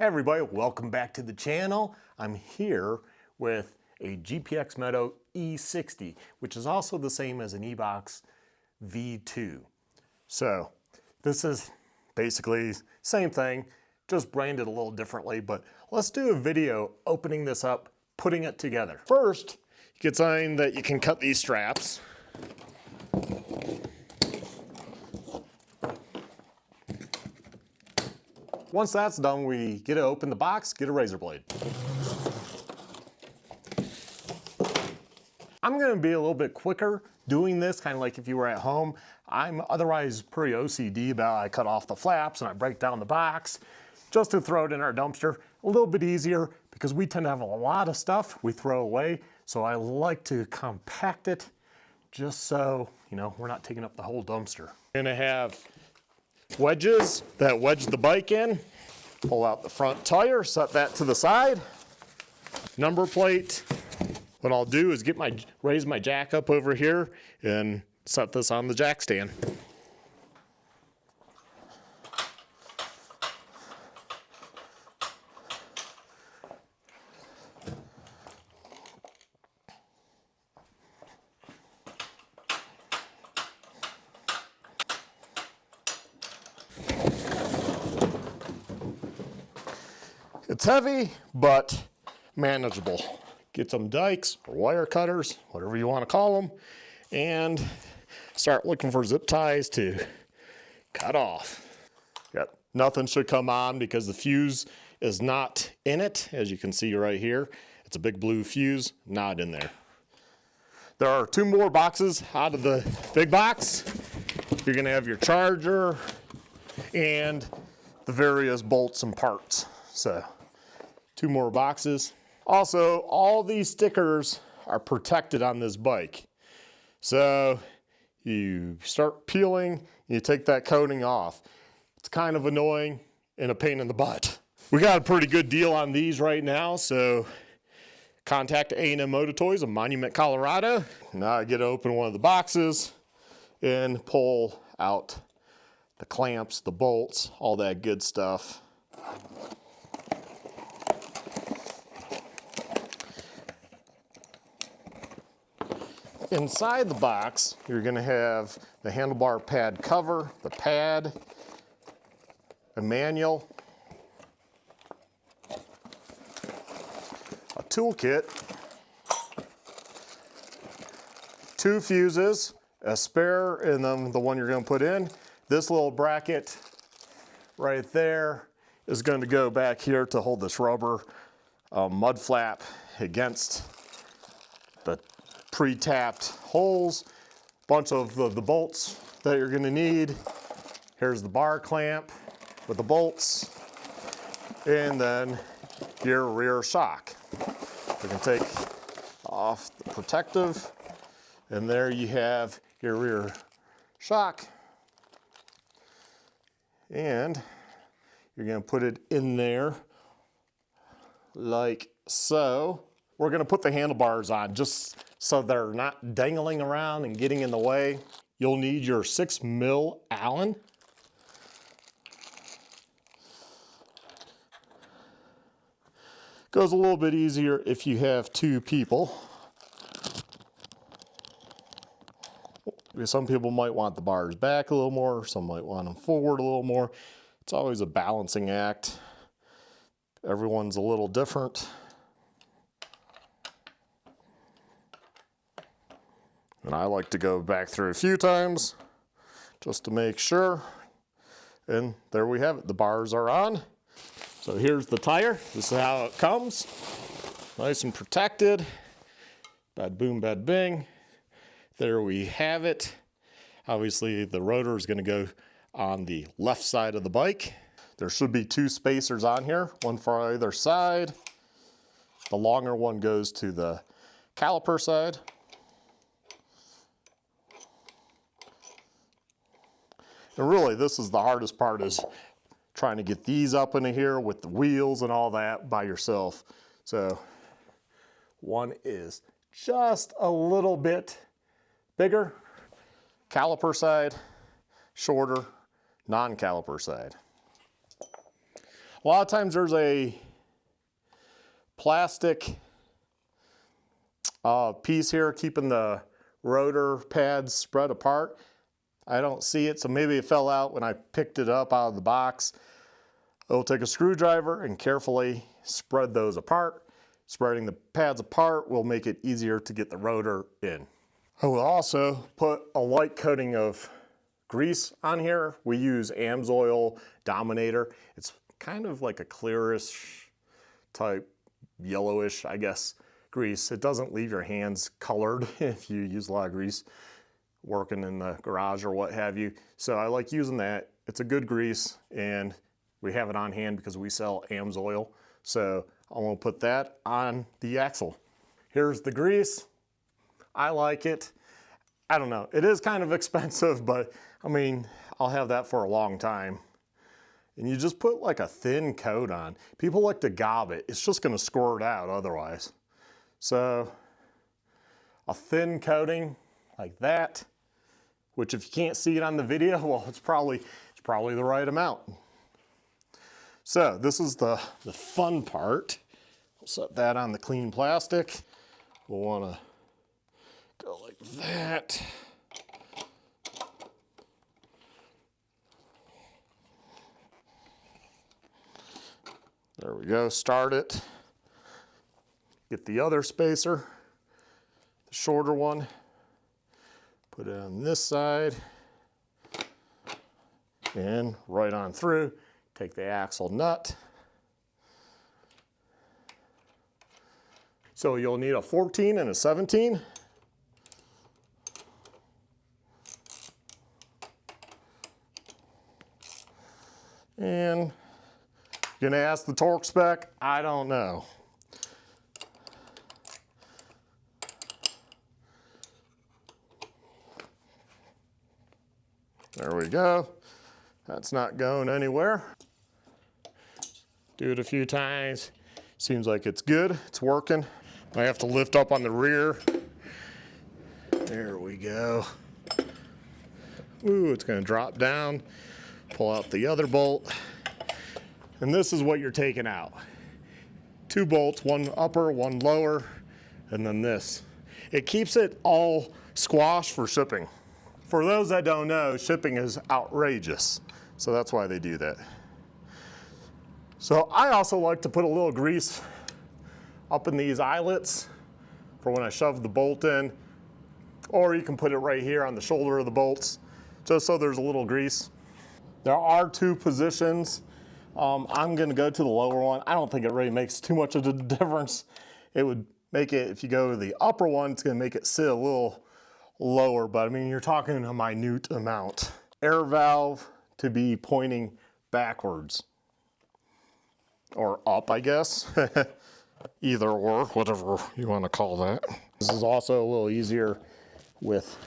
Hey everybody, welcome back to the channel. I'm here with a GPX Moto E60, which is also the same as an EBOX V2. So this is basically same thing, just branded a little differently, but let's do a video opening this up, putting it together. First, you get something that you can cut these straps. Once that's done, we get to open the box, get a razor blade. I'm gonna be a little bit quicker doing this, kind of like if you were at home. I'm otherwise pretty OCD about I cut off the flaps and I break down the box just to throw it in our dumpster. A little bit easier because we tend to have a lot of stuff we throw away. So I like to compact it just so, you know, we're not taking up the whole dumpster. We're gonna have wedges that wedge the bike in. Pull out the front tire, set that to the side. Number plate. What I'll do is raise my jack up over here and set this on the jack stand. It's heavy, but manageable. Get some dikes or wire cutters, whatever you want to call them, and start looking for zip ties to cut off. Yep, nothing should come on because the fuse is not in it. As you can see right here, it's a big blue fuse, not in there. There are two more boxes out of the big box. You're gonna have your charger and the various bolts and parts. So, two more boxes. Also, all these stickers are protected on this bike. So, you start peeling, you take that coating off. It's kind of annoying and a pain in the butt. We got a pretty good deal on these right now, so contact A&M Moto Toys in Monument, Colorado. Now I get to open one of the boxes and pull out the clamps, the bolts, all that good stuff. Inside the box, you're going to have the handlebar pad cover, the pad, a manual, a toolkit, two fuses, a spare, and then the one you're going to put in. This little bracket right there is going to go back here to hold this rubber mud flap against the pre-tapped holes. Bunch of the bolts that you're going to need. Here's the bar clamp with the bolts, and then your rear shock. You can take off the protective, and there you have your rear shock. And you're going to put it in there like so. We're going to put the handlebars on just so they're not dangling around and getting in the way. You'll need your 6mm Allen. Goes a little bit easier if you have two people. Some people might want the bars back a little more, some might want them forward a little more. It's always a balancing act. Everyone's a little different. And I like to go back through a few times just to make sure. And there we have it, the bars are on. So here's the tire, this is how it comes. Nice and protected. Bad boom, bad bing. There we have it. Obviously the rotor is gonna go on the left side of the bike. There should be two spacers on here, one for either side. The longer one goes to the caliper side. And really, this is the hardest part, is trying to get these up into here with the wheels and all that by yourself. So one is just a little bit bigger, caliper side, shorter, non-caliper side. A lot of times there's a plastic piece here keeping the rotor pads spread apart. I don't see it, so maybe it fell out when I picked it up out of the box. I'll take a screwdriver and carefully spread those apart. Spreading the pads apart will make it easier to get the rotor in. I will also put a light coating of grease on here. We use AMSOIL Dominator. It's kind of like a clearish type, yellowish, I guess, grease. It doesn't leave your hands colored if you use a lot of grease working in the garage or what have you. So I like using that. It's a good grease, and we have it on hand because we sell AMSOIL. So I'm gonna put that on the axle. Here's the grease. I like it. I don't know, it is kind of expensive, but I mean, I'll have that for a long time. And you just put like a thin coat on. People like to gob it. It's just gonna squirt out otherwise. So a thin coating like that, which if you can't see it on the video, well, it's probably the right amount. So this is the fun part. We'll set that on the clean plastic. We'll wanna go like that. There we go, start it. Get the other spacer, the shorter one, put it on this side, and right on through. Take the axle nut. So you'll need a 14 and a 17. And you're gonna ask the torque spec? I don't know. There we go. That's not going anywhere. Do it a few times. Seems like it's good, it's working. I have to lift up on the rear. There we go. Ooh, it's gonna drop down. Pull out the other bolt. And this is what you're taking out. 2 bolts, one upper, one lower, and then this. It keeps it all squashed for shipping. For those that don't know, shipping is outrageous. So that's why they do that. So I also like to put a little grease up in these eyelets for when I shove the bolt in, or you can put it right here on the shoulder of the bolts, just so there's a little grease. There are 2 positions. I'm gonna go to the lower one. I don't think it really makes too much of a difference. It would make it, if you go to the upper one, it's gonna make it sit a little lower, but I mean, you're talking a minute amount. Air valve to be pointing backwards. Or up, I guess. Either or, whatever you want to call that. This is also a little easier with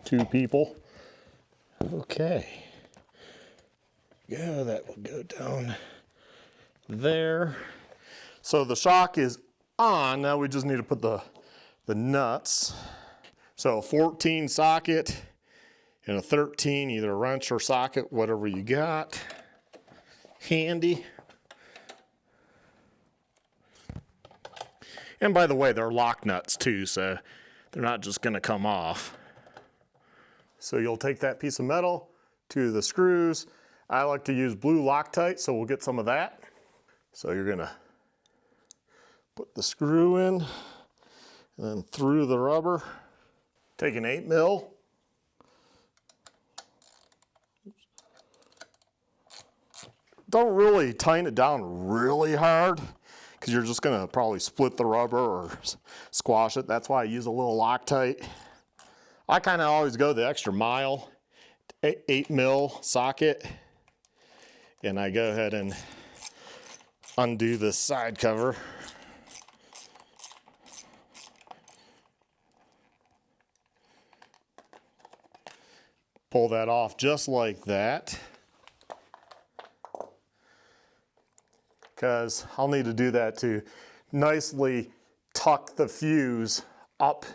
two people. Okay. Yeah, that will go down there. So the shock is on. Now we just need to put the nuts. So a 14 socket and a 13, either a wrench or socket, whatever you got handy. And by the way, they're lock nuts too, so they're not just gonna come off. So you'll take that piece of metal to the screws. I like to use blue Loctite, so we'll get some of that. So you're gonna put the screw in and then through the rubber. Take an 8mm. Don't really tighten it down really hard because you're just gonna probably split the rubber or squash it. That's why I use a little Loctite. I kind of always go the extra mile, 8mm socket, and I go ahead and undo the side cover. Pull that off just like that, because I'll need to do that to nicely tuck the fuse up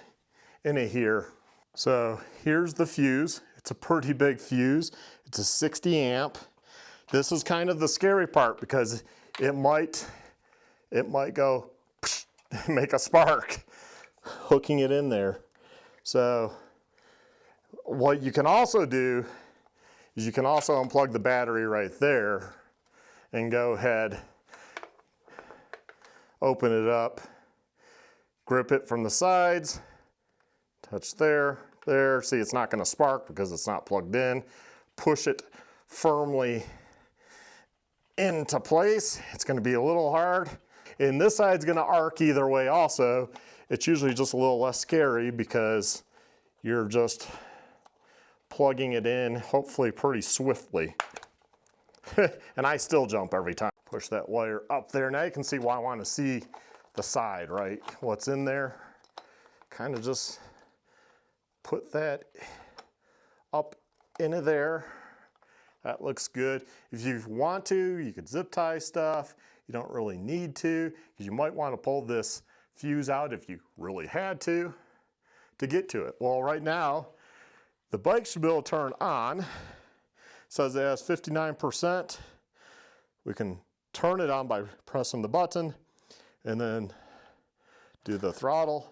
into here. So here's the fuse. It's a pretty big fuse. It's a 60 amp. This is kind of the scary part because it might go make a spark hooking it in there. So what you can also do is you can also unplug the battery right there and go ahead, open it up, grip it from the sides, touch there, there. See, it's not going to spark because it's not plugged in. Push it firmly into place. It's going to be a little hard. And this side's going to arc either way also. It's usually just a little less scary because you're just plugging it in, hopefully pretty swiftly. And I still jump every time. Push that wire up there. Now you can see why I want to see the side, right? What's in there. Kind of just put that up into there. That looks good. If you want to, you could zip tie stuff. You don't really need to, because you might want to pull this fuse out if you really had to get to it. Well, right now, the bike should be able to turn on. It says it has 59%. We can turn it on by pressing the button and then do the throttle.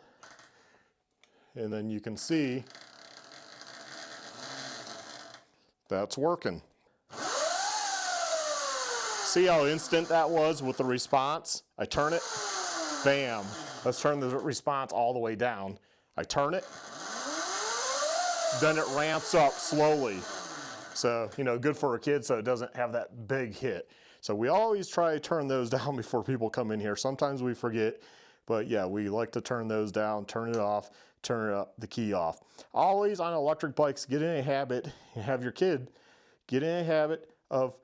And then you can see that's working. See how instant that was with the response? I turn it, bam. Let's turn the response all the way down. I turn it, then it ramps up slowly. So, you know, good for a kid so it doesn't have that big hit. So we always try to turn those down before people come in here. Sometimes we forget, but yeah, we like to turn those down, turn it off, turn it up, the key off. Always on electric bikes, get in a habit, and have your kid get in a habit of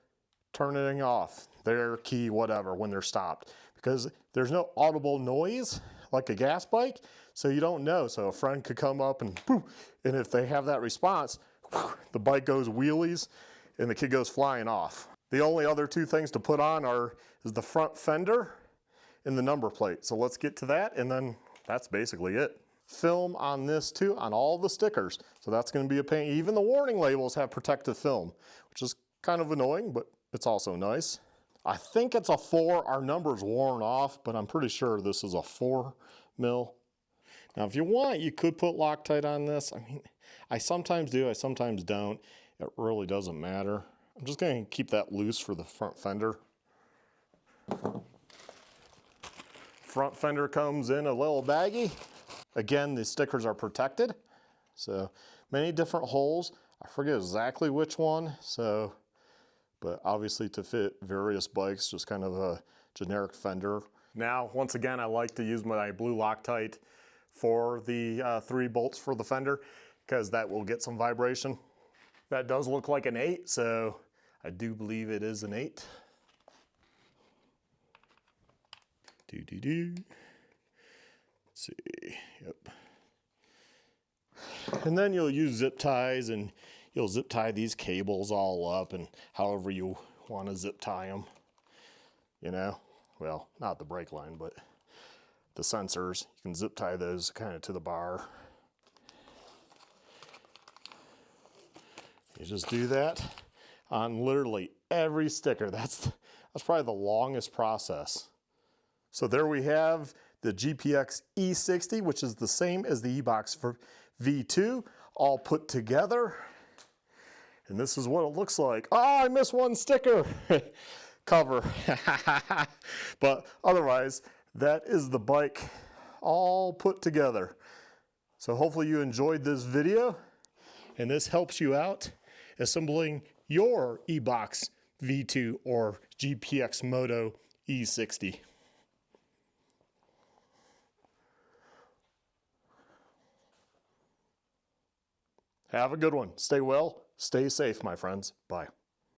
turning off their key, whatever, when they're stopped. Because there's no audible noise like a gas bike, so you don't know. So a friend could come up and poof, and if they have that response, the bike goes wheelies and the kid goes flying off. The only other two things to put on is the front fender and the number plate. So let's get to that, and then that's basically it. Film on this too, on all the stickers. So that's going to be a pain. Even the warning labels have protective film, which is kind of annoying, but it's also nice. I think it's a 4. Our number's worn off, but I'm pretty sure this is a 4 mil. Now, if you want, you could put Loctite on this. I mean, I sometimes do, I sometimes don't. It really doesn't matter. I'm just going to keep that loose for the front fender. Front fender comes in a little baggie. Again, the stickers are protected. So many different holes. I forget exactly which one. So, but obviously to fit various bikes, just kind of a generic fender. Now, once again, I like to use my blue Loctite for the 3 bolts for the fender, because that will get some vibration. That does look like an 8, so I do believe it is an 8. Let's see, yep. And then you'll use zip ties, and you'll zip tie these cables all up, and however you want to zip tie them, you know. Well, not the brake line, but the sensors. You can zip tie those kind of to the bar. You just do that on literally every sticker. That's probably the longest process. So there we have the GPX E60, which is the same as the EBOX V2, all put together. And this is what it looks like. Oh, I missed one sticker. Cover. But otherwise, that is the bike all put together. So hopefully you enjoyed this video, and this helps you out assembling your EBOX V2 or GPX Moto E60. Have a good one. Stay well, stay safe, my friends. Bye.